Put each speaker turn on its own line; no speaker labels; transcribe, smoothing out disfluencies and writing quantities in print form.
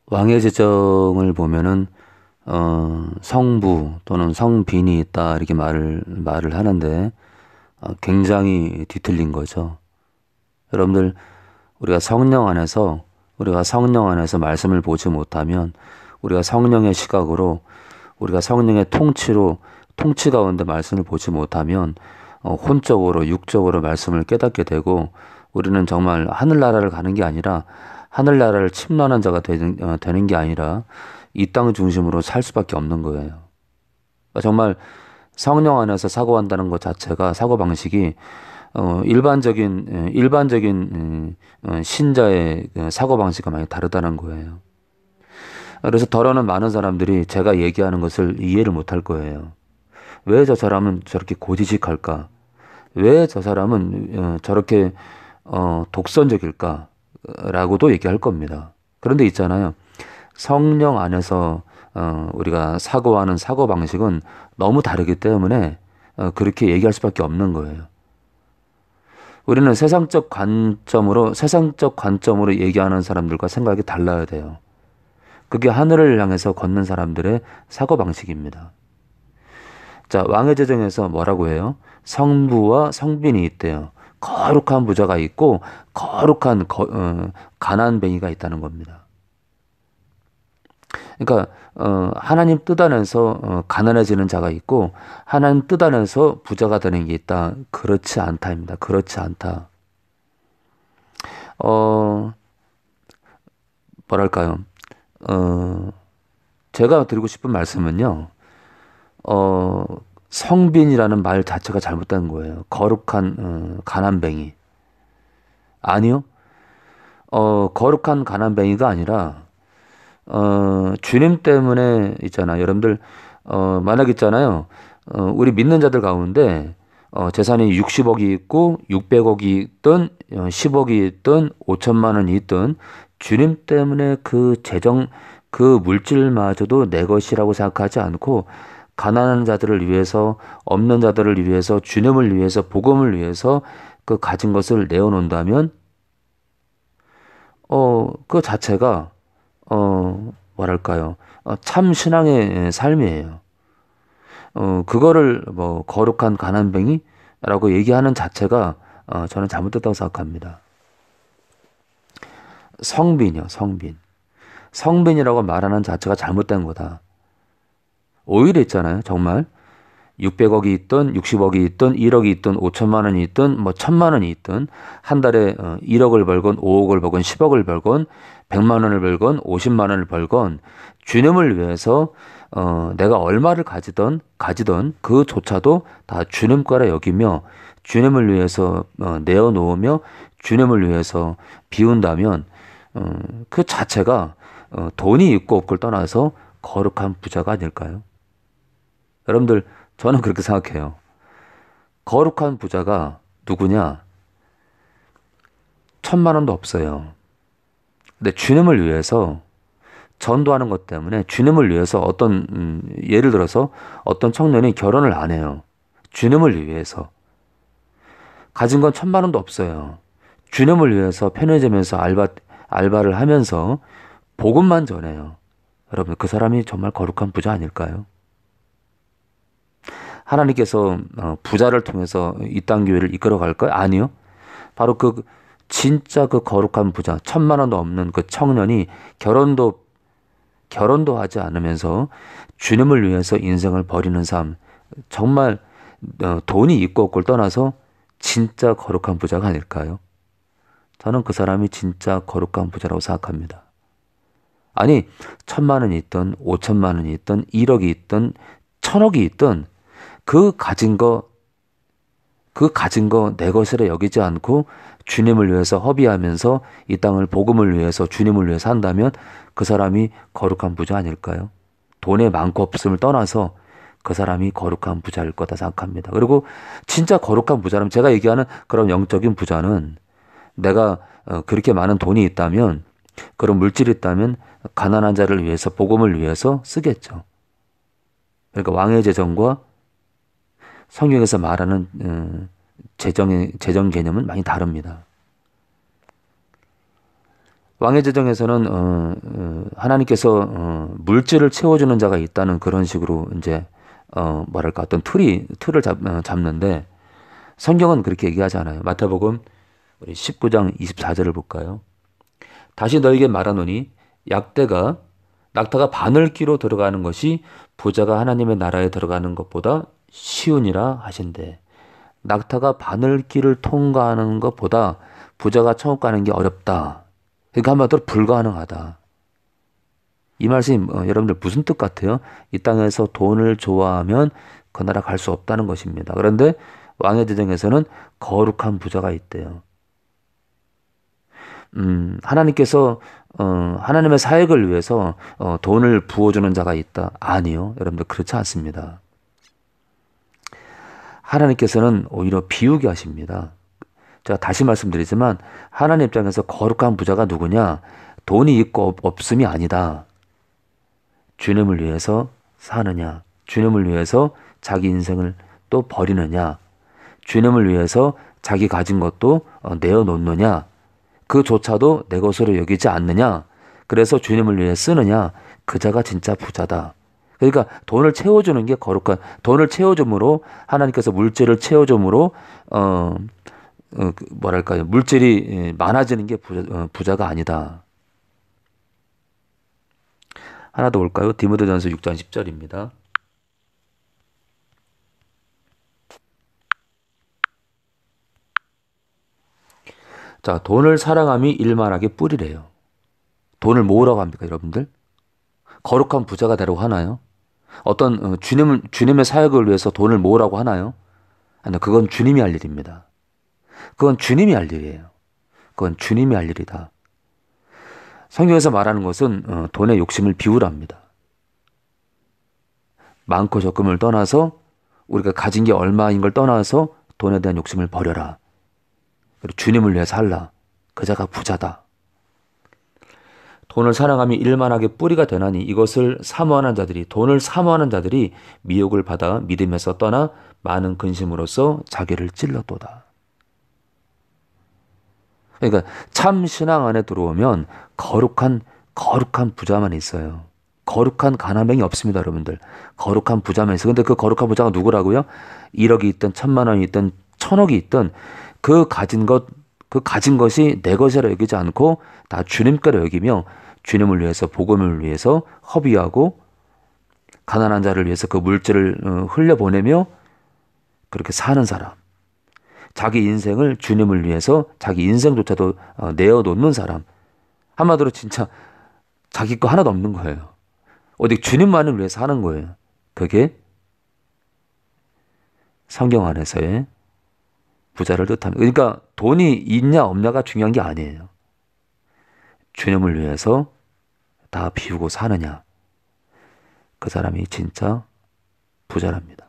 왕의 제정을 보면은 성부 또는 성빈이 있다 이렇게 말을 하는데 굉장히 뒤틀린 거죠. 여러분들 우리가 성령 안에서 말씀을 보지 못하면 우리가 성령의 시각으로 우리가 성령의 통치 가운데 말씀을 보지 못하면 혼적으로 육적으로 말씀을 깨닫게 되고 우리는 정말 하늘나라를 가는 게 아니라 하늘나라를 침노하는 자가 되는 게 아니라 이 땅 중심으로 살 수밖에 없는 거예요. 그러니까 정말 성령 안에서 사고한다는 것 자체가 사고 방식이 일반적인 신자의 사고 방식과 많이 다르다는 거예요. 그래서 더러는 많은 사람들이 제가 얘기하는 것을 이해를 못할 거예요. 왜 저 사람은 저렇게 고지식할까? 왜 저 사람은 저렇게 독선적일까? 라고도 얘기할 겁니다. 그런데 있잖아요. 성령 안에서 우리가 사고하는 사고 방식은 너무 다르기 때문에 그렇게 얘기할 수밖에 없는 거예요. 우리는 세상적 관점으로 얘기하는 사람들과 생각이 달라야 돼요. 그게 하늘을 향해서 걷는 사람들의 사고 방식입니다. 자, 왕의 제정에서 뭐라고 해요? 성부와 성빈이 있대요. 거룩한 부자가 있고 거룩한 가난뱅이가 있다는 겁니다. 그러니까 하나님 뜻 안에서 가난해지는 자가 있고 하나님 뜻 안에서 부자가 되는 게 있다. 그렇지 않다입니다. 그렇지 않다. 어, 뭐랄까요? 어, 제가 드리고 싶은 말씀은요. 어, 성빈이라는 말 자체가 잘못된 거예요. 거룩한 가난뱅이. 아니요. 거룩한 가난뱅이가 아니라 주님 때문에 있잖아. 여러분들 만약 있잖아요. 우리 믿는 자들 가운데 재산이 60억이 있고 600억이 있든 10억이 있든 5천만 원이 있든 주님 때문에 그 물질마저도 내 것이라고 생각하지 않고 가난한 자들을 위해서 없는 자들을 위해서 주님을 위해서 복음을 위해서 그 가진 것을 내어놓는다면 그 자체가 뭐랄까요? 참 신앙의 삶이에요. 그거를 뭐 거룩한 가난뱅이라고 얘기하는 자체가 저는 잘못됐다고 생각합니다. 성빈이요, 성빈. 성빈이라고 말하는 자체가 잘못된 거다. 오히려 있잖아요, 정말. 600억이 있든 60억이 있든 1억이 있든 5천만 원이 있든 뭐 1천만 원이 있든 한 달에 1억을 벌건 5억을 벌건 10억을 벌건 100만 원을 벌건 50만 원을 벌건 주님을 위해서 내가 얼마를 가지던 그조차도 다 주님 거라 여기며 주님을 위해서 내어 놓으며 주님을 위해서 비운다면 그 자체가 돈이 있고 없고를 떠나서 거룩한 부자가 아닐까요? 여러분들 저는 그렇게 생각해요. 거룩한 부자가 누구냐? 1,000만 원도 없어요. 근데 주님을 위해서 전도하는 것 때문에 주님을 위해서 예를 들어서 어떤 청년이 결혼을 안 해요. 주님을 위해서. 가진 건 1,000만 원도 없어요. 주님을 위해서 편의점에서 알바를 하면서 복음만 전해요. 여러분, 그 사람이 정말 거룩한 부자 아닐까요? 하나님께서 부자를 통해서 이 땅 교회를 이끌어 갈까요? 아니요. 바로 진짜 그 거룩한 부자, 1,000만 원도 없는 그 청년이 결혼도 하지 않으면서 주님을 위해서 인생을 버리는 삶, 정말 돈이 있고 없고를 떠나서 진짜 거룩한 부자가 아닐까요? 저는 그 사람이 진짜 거룩한 부자라고 생각합니다. 아니, 1,000만 원이 있든 5천만 원이 있든 1억이 있든 1,000억이 있든 그 가진 거 내 것이라 여기지 않고 주님을 위해서 허비하면서 이 땅을 복음을 위해서 주님을 위해서 한다면 그 사람이 거룩한 부자 아닐까요? 돈의 많고 없음을 떠나서 그 사람이 거룩한 부자일 거다 생각합니다. 그리고 진짜 거룩한 부자라면 제가 얘기하는 그런 영적인 부자는 내가 그렇게 많은 돈이 있다면 그런 물질이 있다면 가난한 자를 위해서 복음을 위해서 쓰겠죠. 그러니까 왕의 재정과 성경에서 말하는 재정 개념은 많이 다릅니다. 왕의 제정에서는 하나님께서 물질을 채워주는 자가 있다는 그런 식으로 이제 뭐랄까 어떤 틀을 잡는데 성경은 그렇게 얘기하지 않아요. 마태복음 우리 19장 24절을 볼까요? 다시 너에게 말하노니 낙타가 바늘귀로 들어가는 것이 부자가 하나님의 나라에 들어가는 것보다 쉬우니라 하신대. 낙타가 바늘길을 통과하는 것보다 부자가 천국 가는 게 어렵다. 그러니까 한마디로 불가능하다. 이 말씀이 여러분들 무슨 뜻 같아요? 이 땅에서 돈을 좋아하면 그 나라 갈 수 없다는 것입니다. 그런데 왕의 제정에서는 거룩한 부자가 있대요. 하나님께서 하나님의 사역을 위해서 돈을 부어주는 자가 있다. 아니요. 여러분들 그렇지 않습니다. 하나님께서는 오히려 비우게 하십니다. 제가 다시 말씀드리지만 하나님 입장에서 거룩한 부자가 누구냐? 돈이 있고 없음이 아니다. 주님을 위해서 사느냐? 주님을 위해서 자기 인생을 또 버리느냐? 주님을 위해서 자기 가진 것도 내어놓느냐? 그조차도 내 것으로 여기지 않느냐? 그래서 주님을 위해 쓰느냐? 그 자가 진짜 부자다. 그러니까 돈을 채워주는 게 거룩한, 돈을 채워줌으로 하나님께서 물질을 채워줌으로 뭐랄까요, 물질이 많아지는 게 부자가 아니다. 하나 더 볼까요? 디모데전서 6장 10절입니다. 자, 돈을 사랑함이 일만하게 뿌리래요. 돈을 모으라고 합니까, 여러분들? 거룩한 부자가 되라고 하나요? 어떤 주님의 사역을 위해서 돈을 모으라고 하나요? 아니요, 그건 주님이 할 일입니다. 그건 주님이 할 일이에요. 그건 주님이 할 일이다. 성경에서 말하는 것은 돈의 욕심을 비우랍니다. 많고 적음을 떠나서 우리가 가진 게 얼마인 걸 떠나서 돈에 대한 욕심을 버려라. 그리고 주님을 위해 살라. 그 자가 부자다. 돈을 사랑함이 일만하게 뿌리가 되나니 이것을 사모하는 자들이, 돈을 사모하는 자들이 미혹을 받아 믿음에서 떠나 많은 근심으로써 자기를 찔렀도다. 그러니까 참 신앙 안에 들어오면 거룩한 부자만 있어요. 거룩한 가난뱅이 없습니다, 여러분들. 거룩한 부자만 있어요. 근데 그 거룩한 부자가 누구라고요? 1억이 있든 1,000만 원이 있든 1,000억이 있든 그 가진 것이 내 것이라 여기지 않고 다 주님께로 여기며 주님을 위해서, 복음을 위해서 허비하고 가난한 자를 위해서 그 물질을 흘려보내며 그렇게 사는 사람. 자기 인생을 주님을 위해서 자기 인생조차도 내어놓는 사람. 한마디로 진짜 자기 거 하나도 없는 거예요. 어디 주님만을 위해서 하는 거예요. 그게 성경 안에서의 부자를 뜻합니다. 그러니까 돈이 있냐 없냐가 중요한 게 아니에요. 주님을 위해서 다 비우고 사느냐. 그 사람이 진짜 부자랍니다.